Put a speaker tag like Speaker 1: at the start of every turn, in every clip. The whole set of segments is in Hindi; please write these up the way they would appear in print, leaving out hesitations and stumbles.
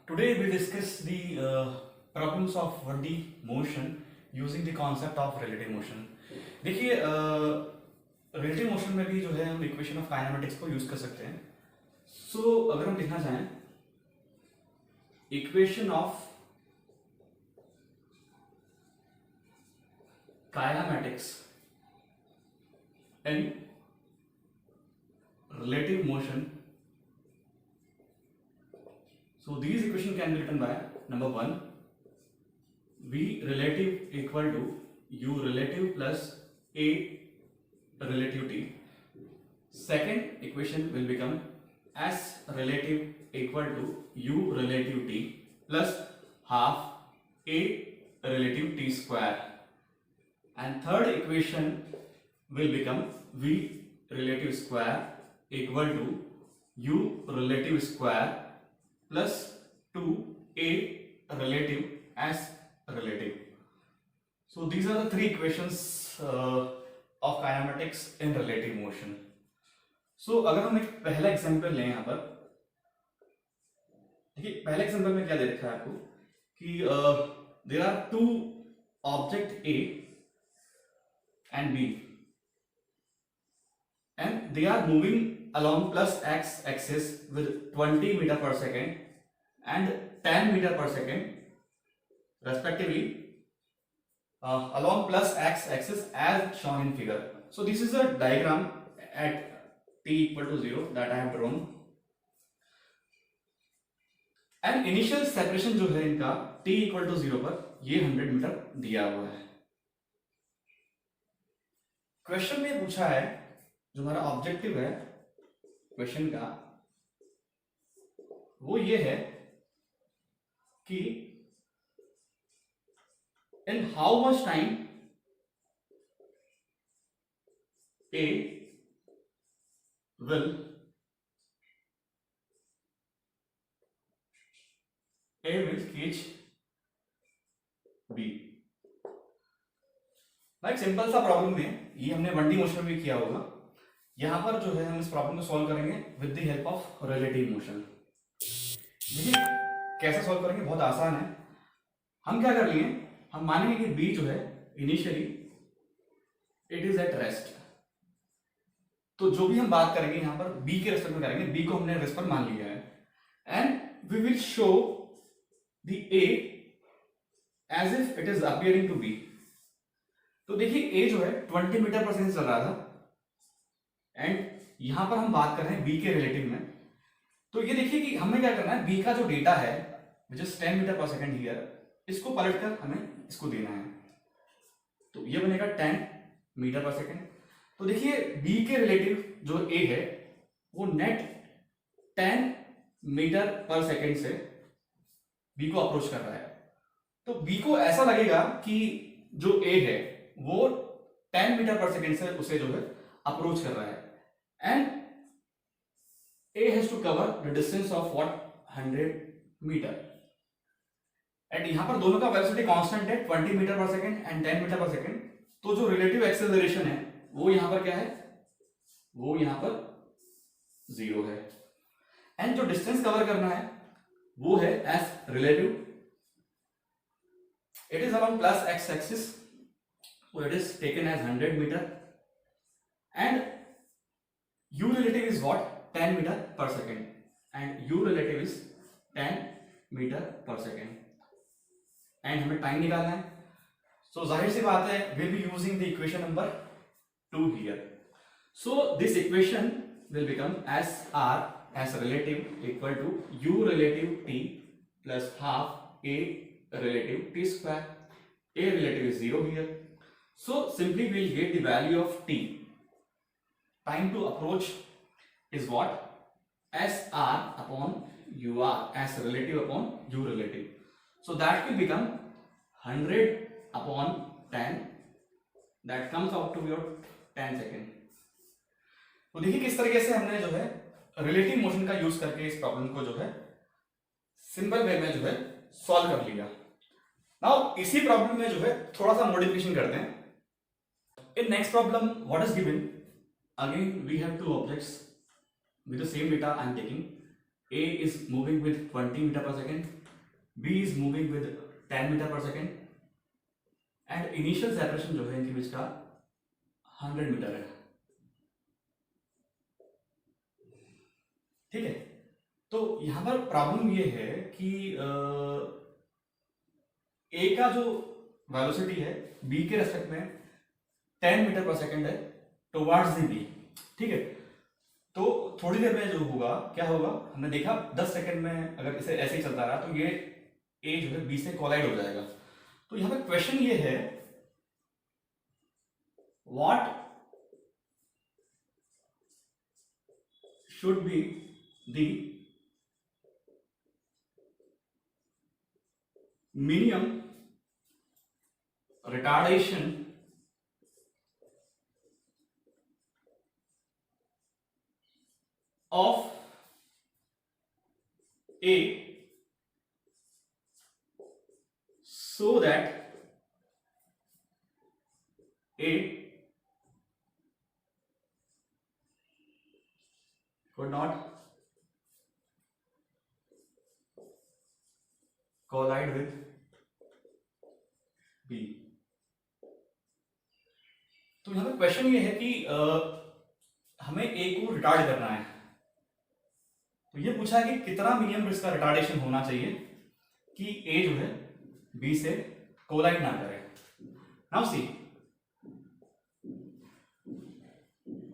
Speaker 1: Today we discuss the problems of 1D motion using the concept of relative motion. देखिए relative motion में भी जो है हम इक्वेशन ऑफ काइनेमेटिक्स को यूज कर सकते हैं. अगर हम लिखना चाहें equation of kinematics in relative motion. So these equation can be written by number 1 v relative equal to u relative plus a relative t. Second equation will become s relative equal to u relative t plus half a relative t square. And third equation will become v relative square equal to u relative square plus 2a relative s relative. So these are the three equations of kinematics in relative motion. So अगर हम एक पहला एग्जांपल लें यहाँ पर, देखिए पहले एग्जांपल में क्या दे रखा है आपको कि there are two object A and B and they are moving along plus x axis with 20 meter per second and 10 meter per second respectively along plus x axis as shown in figure. So this is a diagram at t equal to 0 that I have drawn. And initial separation जो है इनका t equal to 0 पर ये 100 मीटर दिया हुआ है. क्वेश्चन में पूछा है, जो हमारा ऑब्जेक्टिव है क्वेश्चन का वो ये है कि in how much time A will catch be. एक सिंपल सा प्रॉब्लम में, ये हमने 1D मोशन में भी किया होगा. यहां पर जो है हम इस प्रॉब्लम को सॉल्व करेंगे with the help of relative motion. देखिए कैसे सॉल्व करेंगे, बहुत आसान है. हम क्या कर लिए, हम मानेंगे कि बी जो है initially it is at rest. तो जो भी हम बात करेंगे यहां पर बी के रेस्पेक्ट में करेंगे. बी को हमने रेस्ट पर मान लिया है and we will show the A as if it is appearing to be. तो देखिए ए जो है 20 मीटर पर सेकंड चल रहा था एंड यहां पर हम बात कर रहे हैं बी के रिलेटिव में. तो ये देखिए कि हमें क्या करना है, बी का जो डेटा है which is 10 metre per second here, इसको पलटकर हमें इसको देना है. तो ये बनेगा 10 मीटर पर सेकंड. तो देखिए बी के रिलेटिव जो ए है वो नेट 10 मीटर पर सेकंड से बी को अप्रोच कर रहा है. तो बी को ऐसा लगेगा कि जो ए है वो 10 मीटर पर सेकंड से उसे जो है अप्रोच कर रहा है and A has to cover the distance of what 100 metre. And यहां पर दोनों का वेलोसिटी कांस्टेंट है 20 metre per second and 10 metre per second. तो जो रिलेटिव एक्सेलरेशन है वो यहां पर क्या है, वो यहां पर 0 है. एंड जो डिस्टेंस कवर करना है वो है S relative. It is along plus x axis, so it is taken as 100 meter and u relative is what 10 meter per second and u relative is 10 meter per second and हमें टाइम निकालना है. so जाहिर सी बात है we'll be using the equation number 2 here. so this equation will become as r as relative equal to u relative t plus half a relative t square. a relative is 0 here. So simply we will get the value of t. Time to approach is what? SR upon UR, S relative upon U relative. So that will become 100 upon 10. That comes out to your 10 second. तो देखिए किस तरीके से हमने जो है रिलेटिव मोशन का यूज करके इस प्रॉब्लम को जो है सिंपल वे में जो है सॉल्व कर लिया. नाउ इसी प्रॉब्लम में जो है थोड़ा सा मॉडिफिकेशन करते हैं. In next problem, what is given? Again, we have two objects with the same data I am taking. A is moving with 20 metre per second, B is moving with 10 metre per second and initial separation जो है इनके बीच का 100 मीटर है। ठीक है, तो यहां पर प्रॉब्लम ये है कि ए का जो वेलोसिटी है बी के रेस्पेक्ट में 10 मीटर पर सेकेंड है टुवर्ड्स द बी। ठीक है, तो थोड़ी देर में जो होगा क्या होगा, हमने देखा 10 सेकंड में अगर इसे ऐसे ही चलता रहा तो ये ए जो है बी से कोलाइड हो जाएगा। तो यहां पर क्वेश्चन ये है what should be the minimum retardation of A so that A could not collide with B। तो यहां पर क्वेश्चन ये है कि हमें A को रिटार्ड करना है। तो ये पूछा है कि कितना मिनिमम इसका रिटार्डेशन होना चाहिए कि ए जो है बी से कोलाइड ना करे। नाउ सी,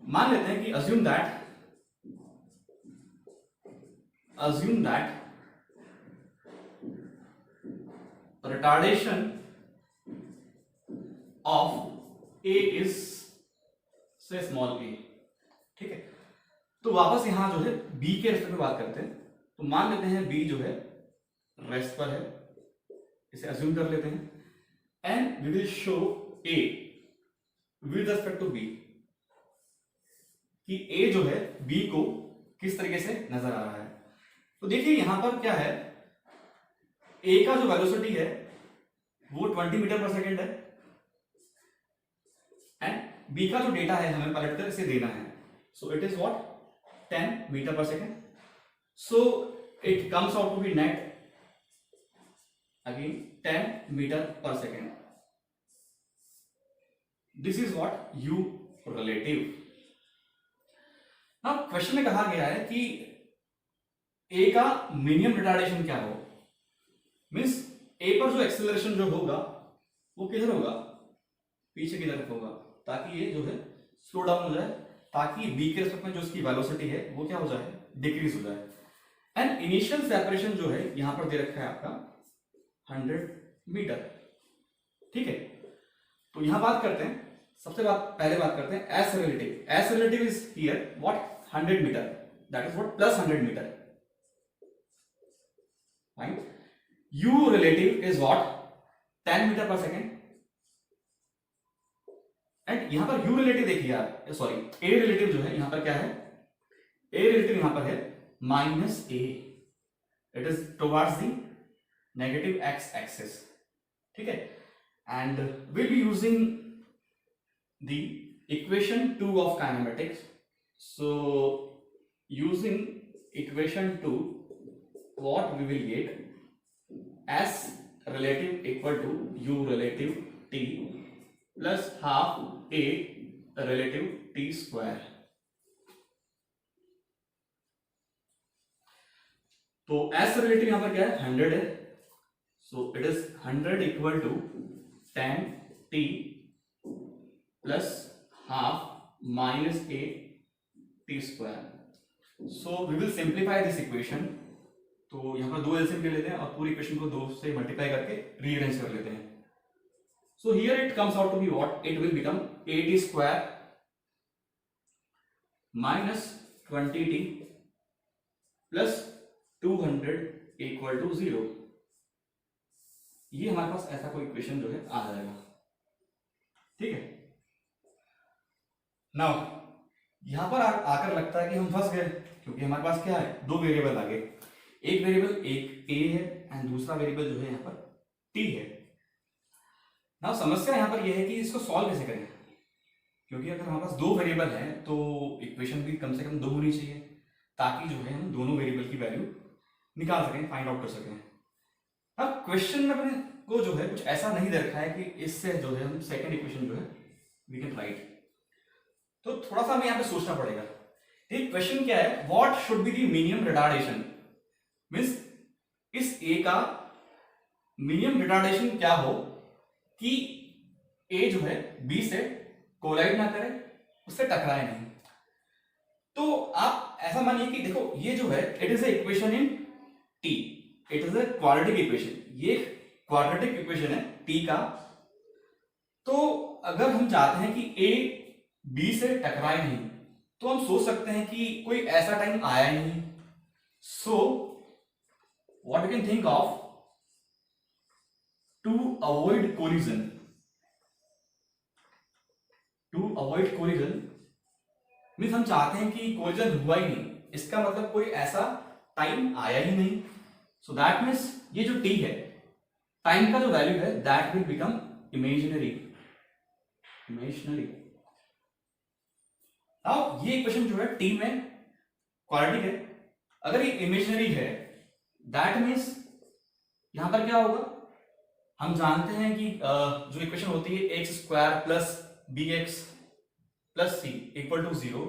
Speaker 1: मान लेते हैं कि assume that retardation of A is से स्मॉल ए। ठीक है, तो वापस यहां जो है बी के रेस्ट में बात करते हैं। तो मान लेते हैं बी जो है रेस्ट पर है, इसे अज्यूम कर लेते हैं and we will show A with respect to B कि ए जो है बी को किस तरीके से नजर आ रहा है। तो देखिए यहां पर क्या है, ए का जो वेलोसिटी है वो 20 मीटर पर सेकेंड है एंड बी का जो डेटा है हमें पलटकर इसे देना है। So it is what 10 meter per second. So it comes out to be net again 10 meter per second. This is what U relative. Now question में कहा गया है कि A का मिनिमम रिटार्डेशन क्या हो, मीन्स A पर जो एक्सेलरेशन जो होगा वो किधर होगा, पीछे की तरफ होगा, ताकि ये जो है स्लो डाउन हो जाए, ताकि बी के रेस्पेक्ट में जो उसकी वेलोसिटी है वो क्या हो जाए, डिक्रीज हो जाए। एंड इनिशियल सेपरेशन जो है यहां पर दे रखा है आपका 100 मीटर। ठीक है, तो यहां बात करते हैं, सबसे पहले बात करते हैं S relative. S relative is here what 100 metre, that is what plus 100 metre, right. U relative is what 10 metre per second and यहां पर यू रिलेटिव देखिए यार, सॉरी ए रिलेटिव जो है यहां पर क्या है, ए रिलेटिव यहां पर है minus A, it is towards the negative x axis. ठीक है, and will be using the equation 2 of kinematics. So using equation 2 what we will get s relative equal to u relative t plus half a relative t square। तो s relative यहां पर क्या है 100 है, so it is 100 equal to 10 t plus half minus a t square। so we will simplify this equation। तो यहां पर दो एलसीएम ले लेते हैं और पूरी इक्वेशन को 2 से मल्टीप्लाई करके रीअरेंज कर लेते हैं। So here it comes out to be what, it will become 80 square minus 20t plus 200 equal to 0। ये हमारे पास ऐसा कोई इक्वेशन जो है आ जाएगा। ठीक है, नाउ यहां पर आकर लगता है कि हम फंस गए, क्योंकि हमारे पास क्या है, दो वेरिएबल आ गए, एक वेरिएबल एक a है एंड दूसरा वेरिएबल जो है यहाँ पर t है। ना समस्या यहाँ पर यह है कि इसको सॉल्व कैसे करें, क्योंकि अगर हमारे पास दो वेरिएबल हैं तो इक्वेशन भी कम से कम दो होनी चाहिए। ताकि जो है हम दोनों वेरिएबल की वैल्यू निकाल सकें, फाइंड आउट कर सकें। अब क्वेश्चन में अपने को जो है कुछ ऐसा नहीं दे रखा है कि इससे जो है हम सेकंड इक्वेशन जो है वी कैन राइट, तो थोड़ा सा हमें यहाँ पे सोचना पड़ेगा। एक क्वेश्चन क्या है, what should be the minimum retardation, means इस ए का मिनिमम रिटार्डेशन क्या हो कि ए जो है बी से कोलाइड ना करे, उससे टकराए नहीं। तो आप ऐसा मानिए कि देखो ये जो है it is a equation in T, it is a quadratic equation, ये क्वाड्रेटिक इक्वेशन है टी का। तो अगर हम चाहते हैं कि ए बी से टकराए नहीं, तो हम सोच सकते हैं कि कोई ऐसा टाइम आया नहीं। So what we can think of to avoid collision, to avoid collision means हम चाहते हैं कि कोलिजन हुआ ही नहीं, इसका मतलब कोई ऐसा टाइम आया ही नहीं। सो दैट मीन्स ये जो टी है, टाइम का जो वैल्यू है that will become imaginary, imaginary. अब ये इक्वेशन जो है टी में क्वाड्रेटिक है, अगर ये इमेजिनरी है दैट मीन्स यहां पर क्या होगा, हम जानते हैं कि जो इक्वेशन होती है x square plus b x plus c equal to 0,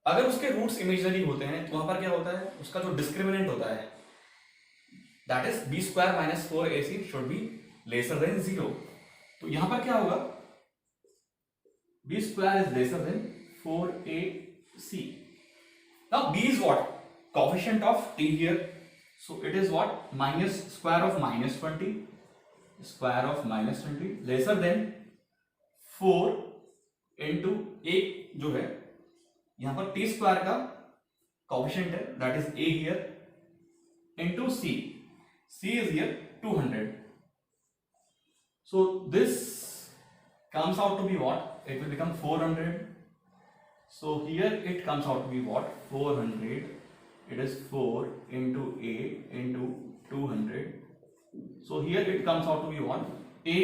Speaker 1: अगर उसके रूट्स इमेजिनरी होते हैं तो वहां पर क्या होता है, उसका जो डिस्क्रिमिनेंट होता है that is b square minus 4ac should be lesser than 0। तो यहां पर क्या होगा, b square is lesser than 4ac। Now b is what, coefficient of t here, so it is what, minus square of minus 20, square of minus 20 lesser than 4 into एक जो है यहां पर टी स्क्वायर का कोएफिशिएंट है that is a here into c, c is here 200। So this comes out to be what, it will become 400। so here it comes out to be what, 400, it is 4 into a into 200। so here it comes out to be what, a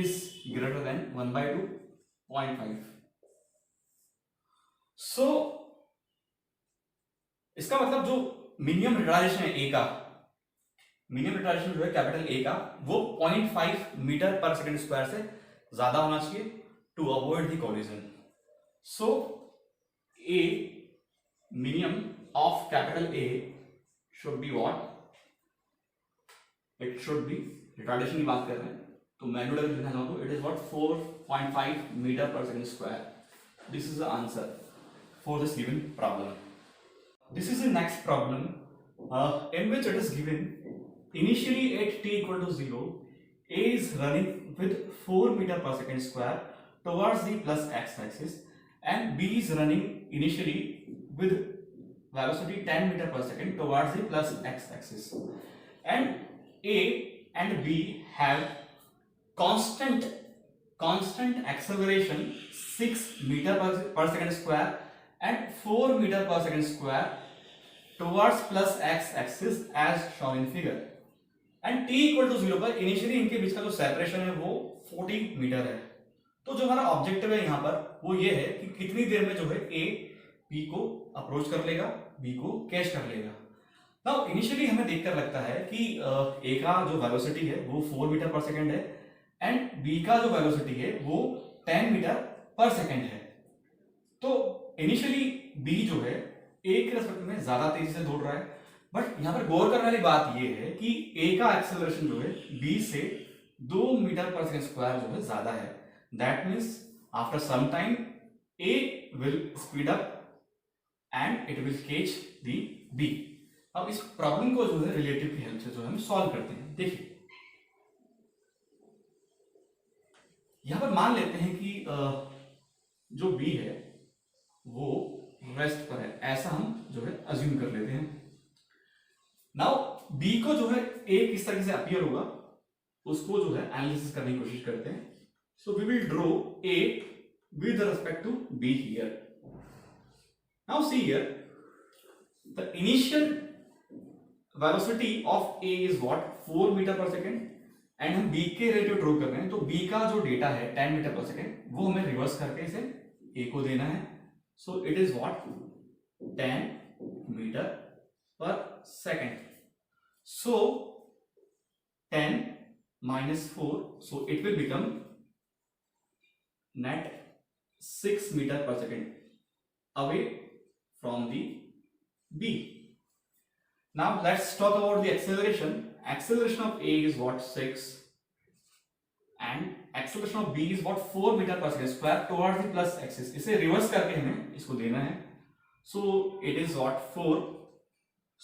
Speaker 1: is greater than 1 by 2, 0.5। सो इसका मतलब जो मिनिमम रिटार्डेशन है ए का, मिनिमम रिटार्डेशन जो है कैपिटल ए का, वो 0.5 मीटर पर सेकंड स्क्वायर से ज्यादा होना चाहिए to avoid the collision. So a minimum of capital A should be what, it should be, retardation की बात कर रहे हैं तो मैनुअल अगर लिखना चाहो तो it is what 4.5 metre per second square. This is the answer for this given problem. This is the next problem in which it is given initially at t equal to 0, A is running with 4 meter per second square towards the plus x axis and B is running initially with velocity 10 meter per second towards the plus x axis, and A and B have constant acceleration 6 meter per second square and 4 meter per second square towards plus x axis as shown in figure, and t equal to 0 पर इनिशियली इनके बीच का जो सेपरेशन है वो 40 मीटर है। तो जो हमारा ऑब्जेक्टिव है यहाँ पर वो ये है कि कितनी देर में जो है ए बी को अप्रोच कर लेगा, बी को कैच कर लेगा। नाउ इनिशियली हमें देखकर लगता है कि ए का जो वेलोसिटी है वो 4 मीटर पर सेकेंड है एंड बी का जो वेलोसिटी है वो 10 मीटर पर सेकेंड है। तो इनिशियली बी जो है ए के रेस्पेक्ट में ज्यादा तेजी से दौड़ रहा है, बट यहां पर गौर करने वाली बात ये है कि ए का एक्सेलरेशन जो है बी से 2 मीटर पर सेकंड स्क्वायर जो है ज्यादा है। That means after some time A will speed up and it will catch the B. अब इस प्रॉब्लम को जो है रिलेटिव की हेल्प से जो है हम सॉल्व करते हैं। देखिए यहां पर मान लेते हैं कि जो बी है वो रेस्ट पर है, ऐसा हम जो है अज्यूम कर लेते हैं। नाउ बी को जो है ए किस तरीके से अपीयर होगा उसको जो है एनालिसिस करने की कोशिश करते हैं। So we will draw A with respect to B here. Now see here the initial velocity of A is what 4 metre per second and हम बी के रिलेटिव ड्रॉ कर रहे हैं, तो बी का जो डेटा है 10 मीटर पर सेकेंड वो हमें रिवर्स करके इसे ए को देना है। So it is what 10 meter per second. So 10 minus 4, so it will become net 6 meter per second away from the B. Now let's talk about the acceleration. Acceleration of A is what? 6, and acceleration of B is what? 4 meter per second square towards the plus axis. इसे रिवर्स करके हमें इसको देना है. So it is what? 4.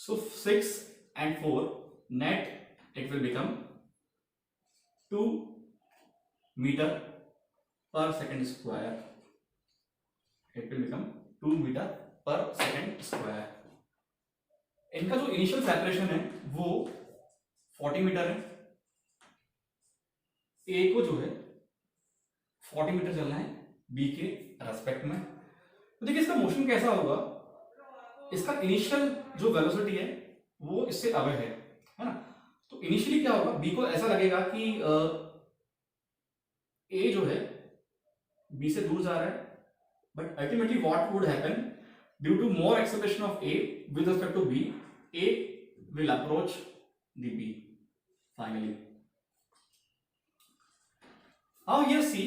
Speaker 1: So 6 and 4 net it will become 2 meter per second square. It will become 2 meter per second square. इनका जो इनिशियल सेपरेशन है वो 40 मीटर है. ए को जो है 40 मीटर चलना है बी के रेस्पेक्ट में. तो देखिए इसका मोशन कैसा होगा. इसका इनिशियल जो वेलोसिटी है वो इससे अवे है ना. तो इनिशियली क्या होगा, बी को ऐसा लगेगा कि ए जो है बी से दूर जा रहा है, but ultimately what would happen, due to more acceleration of A with respect to B, A will approach the B finally. Now here see,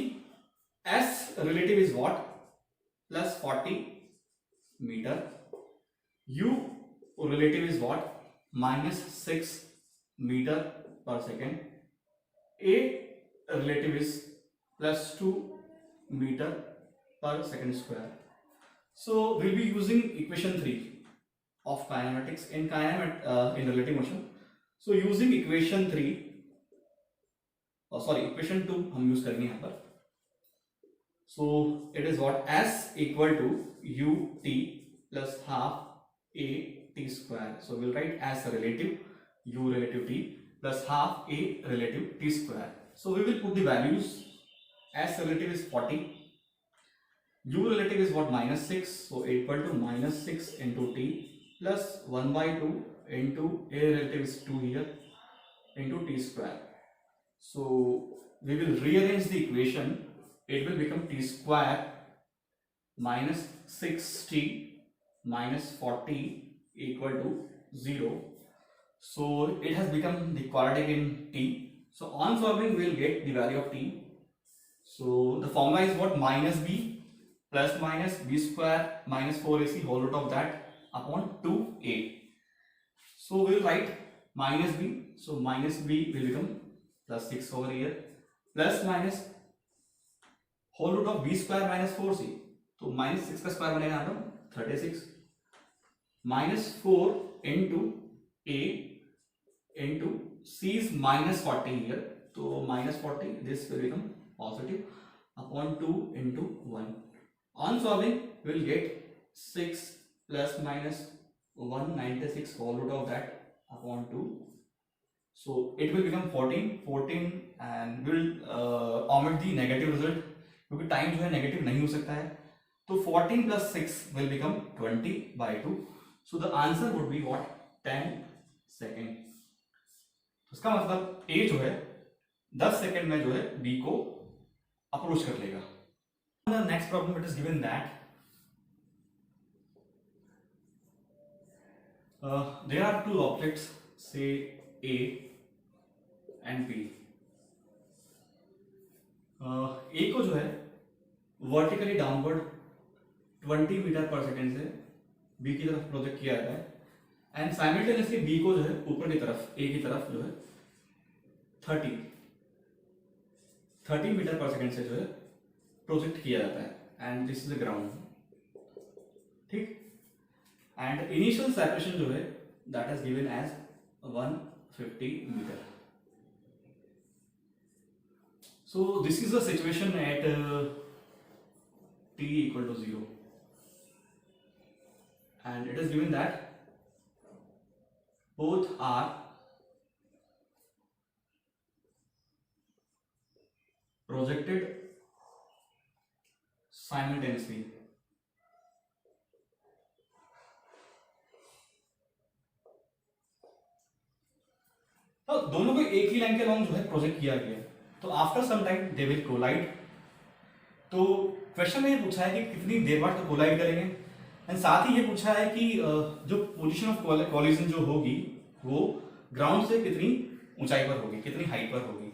Speaker 1: S relative is what? Plus 40 meter. U relative is what? Minus 6 meter per second. A relative is plus 2 meter per second square. So we'll be using equation 3 of kinematics in relative motion. So using equation 3, equation 2 हम यूज करेंगे यहाँ पर. So it is what? S equal to ut plus half a t square. So we'll write S relative u relative t plus half a relative t square. So we will put the values. S relative is 40, u relative is what? Minus 6. So equal to minus 6 into t plus 1 by 2 into a relative is 2 here into t square. So we will rearrange the equation. It will become t square minus 6t minus 40 equal to 0. So it has become the quadratic in t. So on solving we will get the value of t. So the formula is what? Minus b plus minus b square minus 4ac whole root of that upon 2a. So we will write minus b. So minus b will become plus 6 over here plus minus whole root of b square minus 4c. So minus 6 का स्क्वायर बनेगा यहाँ पर 36 minus 4 into a into c is minus 40 here. So minus 40, this will become positive upon 2 into 1. On solving we will get 6 plus minus 196 whole root of that upon 2. So it will become 14 and we will omit the negative result क्योंकि टाइम जो है नेगेटिव नहीं हो सकता है. तो 14 plus 6 will become 20 by 2. So the answer would be what? 10 second. इसका मतलब A जो है 10 सेकेंड में जो है B को अप्रोच कर लेगा. The next problem it is given that there are two objects, say A and B. A को जो है vertically downward 20 metre per second से B की तरफ प्रोजेक्ट किया जाता है, एंड साइमल्टेनियसली B को जो है ऊपर की तरफ A की तरफ जो है 30 मीटर पर सेकेंड से जो है प्रोजेक्ट किया जाता है, and this is the ground. ठीक. एंड इनिशियल सेपरेशन जो है that is given as 150 metre. So this is the situation at t equal to 0, and it is given that both are projected simultaneously. तो दोनों को एक ही लाइन के लॉन्ग जो है प्रोजेक्ट किया गया, तो after some time they will collide. तो क्वेश्चन में पूछा है कि कितनी देर बाद तो कोलाइड करेंगे. एंड साथ ही ये पूछा है कि जो पोजीशन ऑफ कॉलिजन जो होगी वो ग्राउंड से कितनी ऊंचाई पर होगी, कितनी हाइट पर होगी.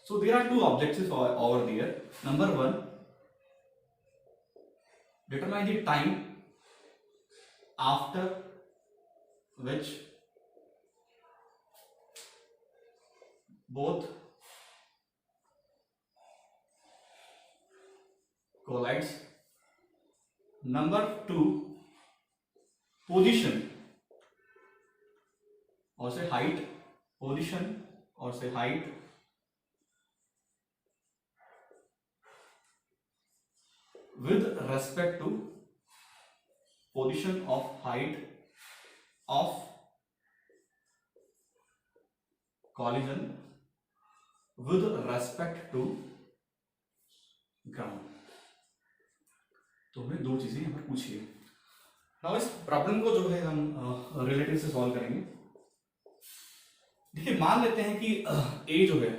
Speaker 1: So there are two objectives over there. Number 1, determine the time after which both collides. Number 2, position or say height, position or say height with respect to position of height of collision with respect to ground. तो हमने दो चीजें यहाँ पर पूछी है. नाउ इस प्रॉब्लम को जो है हम रिलेटिव से सॉल्व करेंगे. देखिए मान लेते हैं कि ए जो है,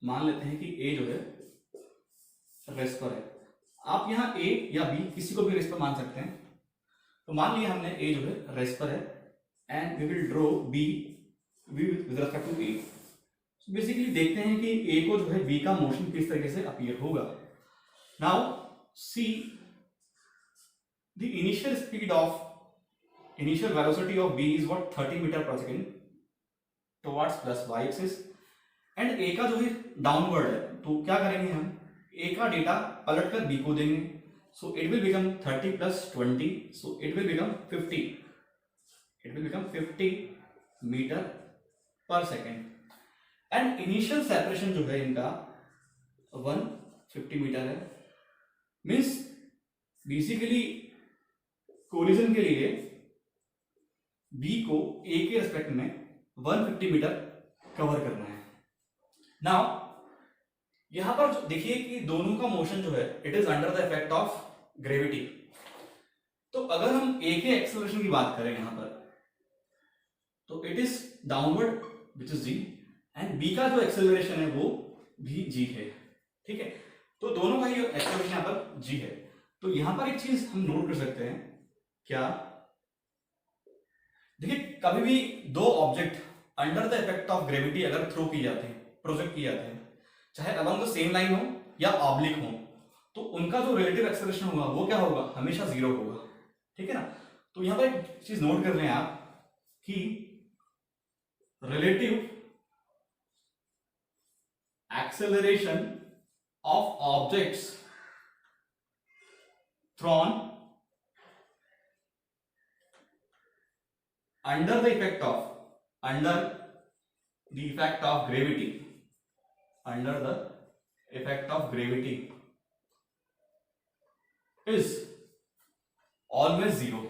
Speaker 1: मान लेते हैं कि ए जो है रेस्ट पर है. आप यहाँ ए या बी किसी को भी रेस्ट पर मान सकते हैं. तो मान लिया हमने ए जो है रेस्ट पर है and we will draw B with respect to A. Basically देखते हैं कि ए को जो है बी का मोशन किस तरीके से अपीयर होगा. Now see the initial velocity of b is what 30 meter per second towards plus y axis and a का जो है डाउनवर्ड है. तो क्या करेंगे हम, a का डेटा पलट कर b को देंगे. so it will become 30 plus 20, so it will become 50, it will become 50 meter per second and initial separation जो है इनका 150 मीटर है. मीन्स बेसिकली कोलिजन के लिए बी को ए के रेस्पेक्ट में 150 मीटर कवर करना है. नाउ यहां पर देखिए कि दोनों का मोशन जो है it is under the effect of gravity. तो अगर हम ए के एक्सेलरेशन की बात करें यहां पर तो it is downward which is g and B का जो एक्सेलरेशन है वो भी जी है. ठीक है, तो दोनों का ही एक्सेलरेशन यहां पर जी है. तो यहां पर एक चीज हम नोट कर सकते हैं, क्या देखिए कभी भी दो object under the effect of gravity अगर थ्रो किए जाते हैं, प्रोजेक्ट किए जाते हैं, चाहे अलोंग द सेम लाइन हो या ऑब्लिक हो, तो उनका जो रिलेटिव एक्सेलरेशन होगा वो क्या होगा, हमेशा जीरो होगा. ठीक है ना. तो यहां पर एक चीज नोट कर लें आप कि relative acceleration of objects thrown under the effect of gravity, under the effect of gravity is always zero,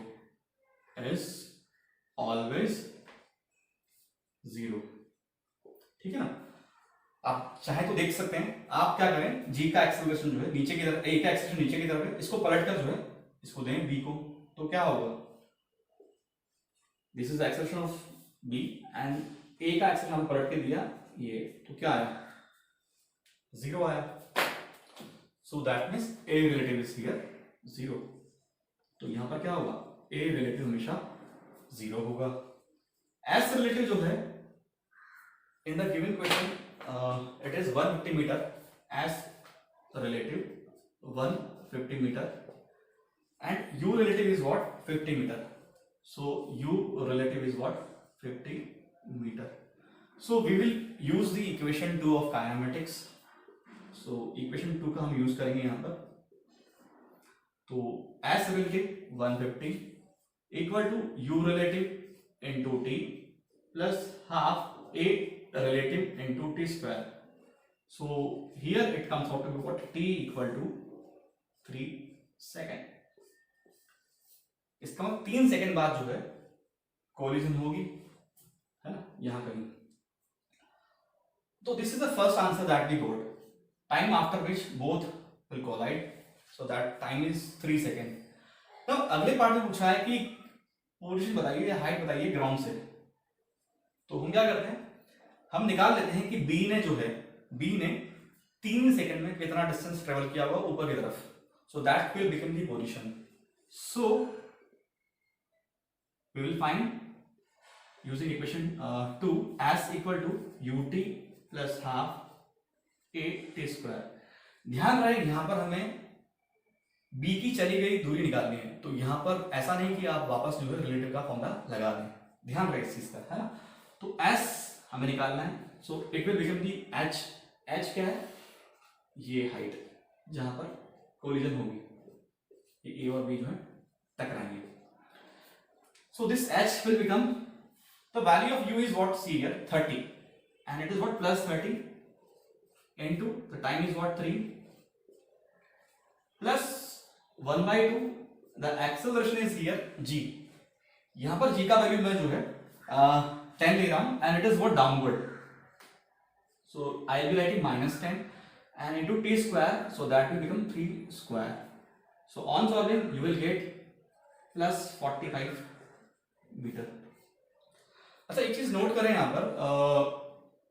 Speaker 1: is always zero. ठीक है ना. आप चाहे तो देख सकते हैं, आप क्या करें, जी का एक्सेलरेशन जो है नीचे की तरफ, ए का एक्सेलरेशन नीचे की तरफ है, इसको पलटकर जो है इसको दें बी को, तो क्या होगा, this is acceleration of B and A का एक्सेलरेशन हम पलट के दिया ये, तो क्या आया, जीरो आया. So that means a relative is here zero. तो यहां पर क्या होगा, ए रिलेटिव हमेशा जीरो होगा. एस रिलेटिव जो है in the given question it is 150 meter as relative 150 meter and u relative is what 50 meter. So u relative is what 50 meter. So we will use the equation 2 of kinematics. So equation 2 का हम यूज करेंगे यहाँ पर. तो s relative 150 equal to u relative into t plus half a relative into t square. So here it comes out to be what, t equal to 3 second. इसका मतलब 3 सेकंड बाद जो है कोलिजन होगी, है ना, यहां कहीं. तो this is the first answer that we got, time after which both will collide. So that time is 3 second. अब अगले पार्ट में पूछा है कि पोजीशन बताइए या हाइट बताइए ग्राउंड से. तो हम क्या करते हैं, हम निकाल लेते हैं कि बी ने जो है, बी ने 3 सेकंड में कितना डिस्टेंस ट्रेवल किया हुआ ऊपर की तरफ. So that will become the position. So we will find using equation 2 s equal to ut plus half a t square. ध्यान रहे यहां पर हमें b की चली गई दूरी निकालनी है, तो यहां पर ऐसा नहीं कि आप वापस जो है रिलेटिव का फॉर्मूला लगा दें, ध्यान रहे इस चीज का, है ना। तो s हमें निकालना है, सो it will become the h क्या है, ये हाइट जहां पर कोलिजन होगी, ये a और b जो है टकराएंगे. So this h will become, the value of u is what, see here 30, and it is what, plus 30 into the time is what, 3 plus 1 by 2, the acceleration is here g. यहां पर g का वैल्यू मैं जो है 10 ले रहा हूं, and it is what, downward. So I will be writing minus 10 and into t square, so that will become 3 square. So on solving you will get plus 45 metre. अच्छा एक चीज नोट करें यहाँ पर,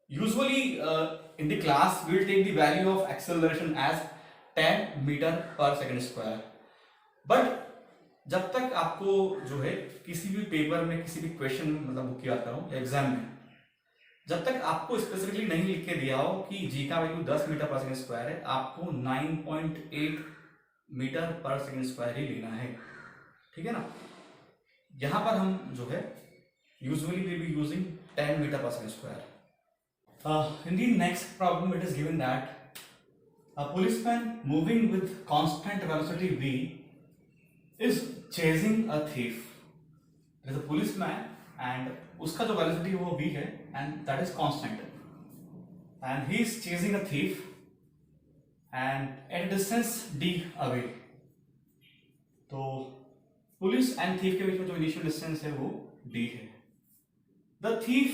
Speaker 1: usually in the class we will take the value of acceleration as 10 metre per second square, but जब तक आपको जो है किसी भी पेपर में किसी भी क्वेश्चन, मतलब बुक की बात करूं या एग्जाम में, जब तक आपको स्पेसिफिकली नहीं लिख के दिया हो कि जी का value 10 metre per second square है, आपको 9.8 मीटर पर सेकंड स्क्वायर ही लेना है, ठीक है ना. यहां पर हम जो है usually will be using 10 metre per second square. In the next problem it is given that a policeman moving with constant velocity v is chasing a thief. There is a policeman and उसका जो velocity वो v है and that is constant, and he is chasing a thief and at a distance d away. तो पुलिस एंड थीफ के बीच में जो इनिशियल डिस्टेंस है वो d है. The thief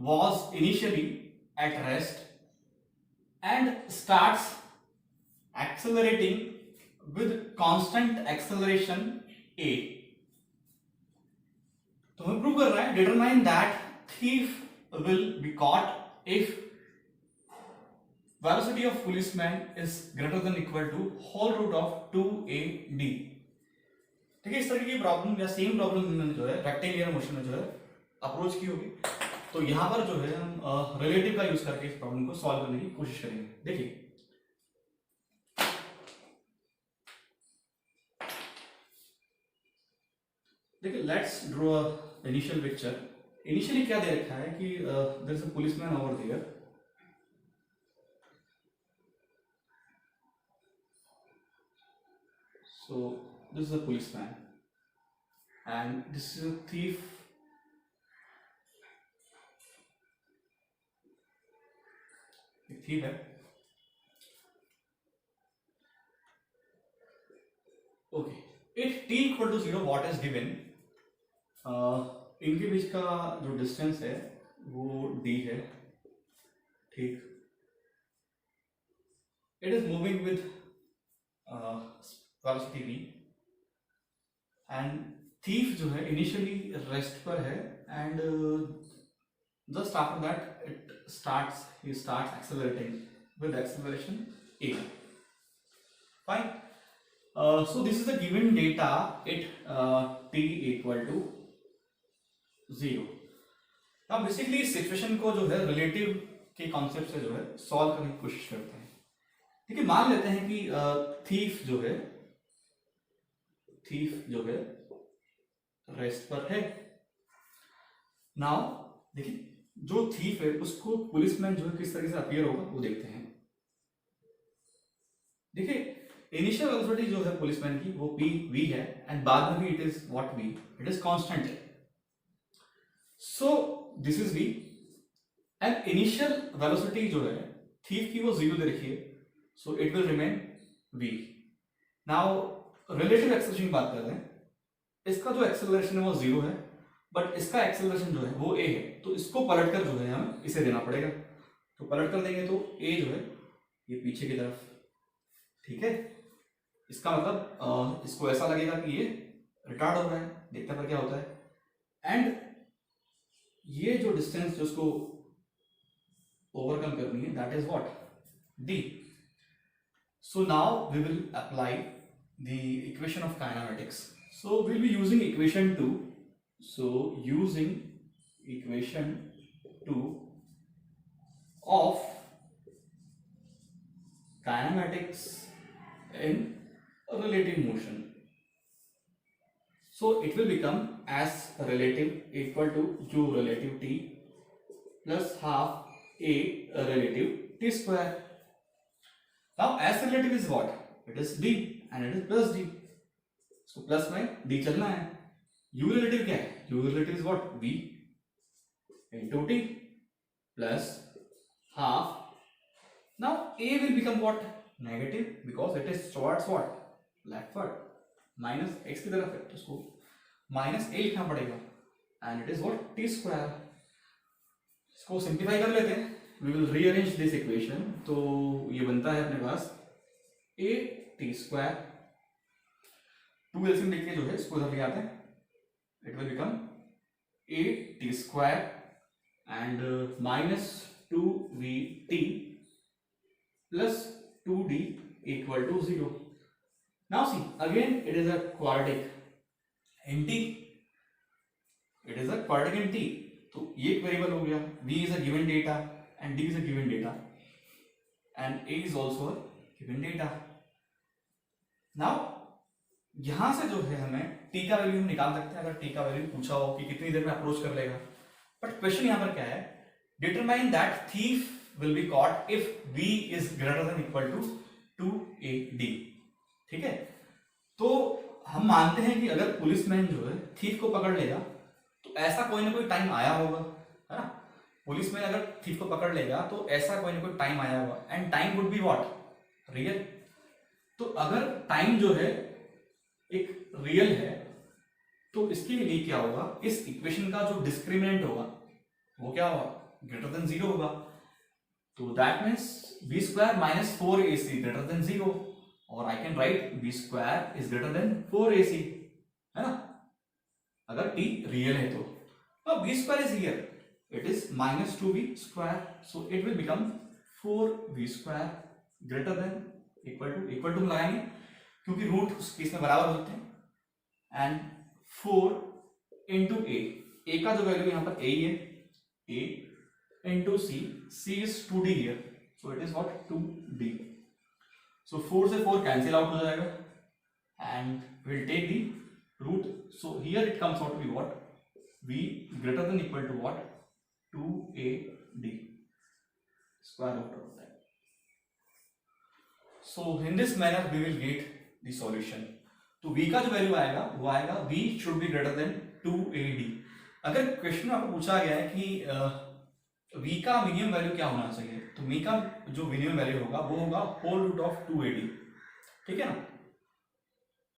Speaker 1: was initially at rest and starts accelerating with constant acceleration a. तो हमें प्रूव कर रहा है, determine that thief will be caught if velocity of policeman is greater than equal to whole root of 2ad. ठीक है, इस तरह की प्रॉब्लम या सेम प्रॉब्लम में जो है रेक्टेंगुलर मोशन में जो है अप्रोच की होगी, तो यहां पर जो है हम रिलेटिव का यूज करके इस प्रॉब्लम को सॉल्व करने की कोशिश करेंगे. देखिए let's draw initial picture. Initially क्या दे रखा है कि there is a policeman over there, so this is a policeman and this is a thief. एक thief है. Okay, if t equal to 0 what is given, इनके बीच का जो डिस्टेंस है वो d है, ठीक. It is moving with velocity v and thief जो है इनिशियली रेस्ट पर है and just after that he starts accelerating with acceleration a. Fine. So this is the given data at t equal to 0. अब बेसिकली इस सिचुएशन को जो है रिलेटिव के कॉन्सेप्ट से जो है सॉल्व करने की कोशिश करते हैं. ठीक है, मान लेते हैं कि थीफ जो है रेस्ट पर है. नाउ देखिए जो थीफ है उसको पुलिसमैन जो है किस तरीके से अपीयर होगा वो देखते हैं. देखिए इनिशियल वेलोसिटी जो है पुलिसमैन की वो v है एंड बाद में भी it is what v, it is constant. So this is v and initial velocity जो है थीफ की वो 0 दे रखी है, so it will remain v. Now relative acceleration की बात कर रहे हैं, इसका जो acceleration है वो 0 है बट इसका acceleration जो है वो a है, तो इसको पलट कर जो है हमें इसे देना पड़ेगा. तो पलट कर देंगे तो a जो है ये पीछे की तरफ, ठीक है. इसका मतलब इसको ऐसा लगेगा कि ये रिटार्ड हो रहा है, देखते हैं पर क्या होता है. एंड ये जो डिस्टेंस जो उसको ओवरकम करनी है that is what d. So now we will apply the equation of kinematics. So we'll be using equation 2. So using equation 2 of kinematics in relative motion. So it will become as relative equal to u relative t plus half a relative t square. Now as relative is what? It is d and it is plus d. So plus में d चलना है. U relative क्या है? U relative is what? v into t plus half. Now a will become what? Negative because it is towards what? Leftward. Minus x की तरफ है तो उसको माइनस a लिखना पड़ेगा and it is what t square. इसको सिंप्लीफाई कर लेते हैं. We will rearrange this equation. तो ये बनता है अपने पास a t स्क्वायर. 2 एलसीएम लेके जो है इसको इधर ले आते हैं. It will become a t square and minus 2vt plus 2d equal to 0. Now see, again it is a quadratic in t. It is a quadratic in t. तो ये एक वेरिएबल हो गया. v is a given data and d is a given data and a is also a given data. Now यहां से जो है हमें t का वैल्यू हम निकाल सकते हैं अगर t का वैल्यू पूछा हो कि कितनी देर में अप्रोच कर लेगा. बट क्वेश्चन यहां पर क्या है? Determine that thief will be caught if v is greater than equal to 2ad. ठीक है. तो हम मानते हैं कि अगर पुलिसमैन जो है थीफ को पकड़ लेगा तो ऐसा कोई ना कोई टाइम आया होगा, है ना. पुलिसमैन अगर थीफ को पकड़ लेगा तो ऐसा कोई ना कोई टाइम आया होगा and time would be what? Real. तो अगर टाइम जो है एक रियल है तो इसके लिए क्या होगा? इस इक्वेशन का जो डिस्क्रिमिनेंट होगा वो क्या होगा? ग्रेटर देन 0 होगा. तो that means b square minus 4ac greater than 0. और I can write b square is greater than 4ac, है ना, अगर t रियल है तो. अब b square is here, it is minus 2b square. So it will become 4b square greater than equal to लगाएंगे क्योंकि रूट उस केस में बराबर होते हैं एंड 4 इंटू a का जो वैल्यू यहाँ पर a ही है, a into c is 2d here. So it is what? 2d. So 4 से 4 cancel out हो जाएगा and we'll take the root. So here it comes out to be what? v greater than equal to what? 2ad square root of that. So in this manner we will get the solution. तो v का जो वैल्यू आएगा वो आएगा v should be greater than 2ad. अगर क्वेश्चन में आपको पूछा गया है कि v का मिनिमम वैल्यू क्या होना चाहिए तो v का जो मिनिमम वैल्यू होगा वो होगा होल रूट ऑफ 2ad. ठीक है ना.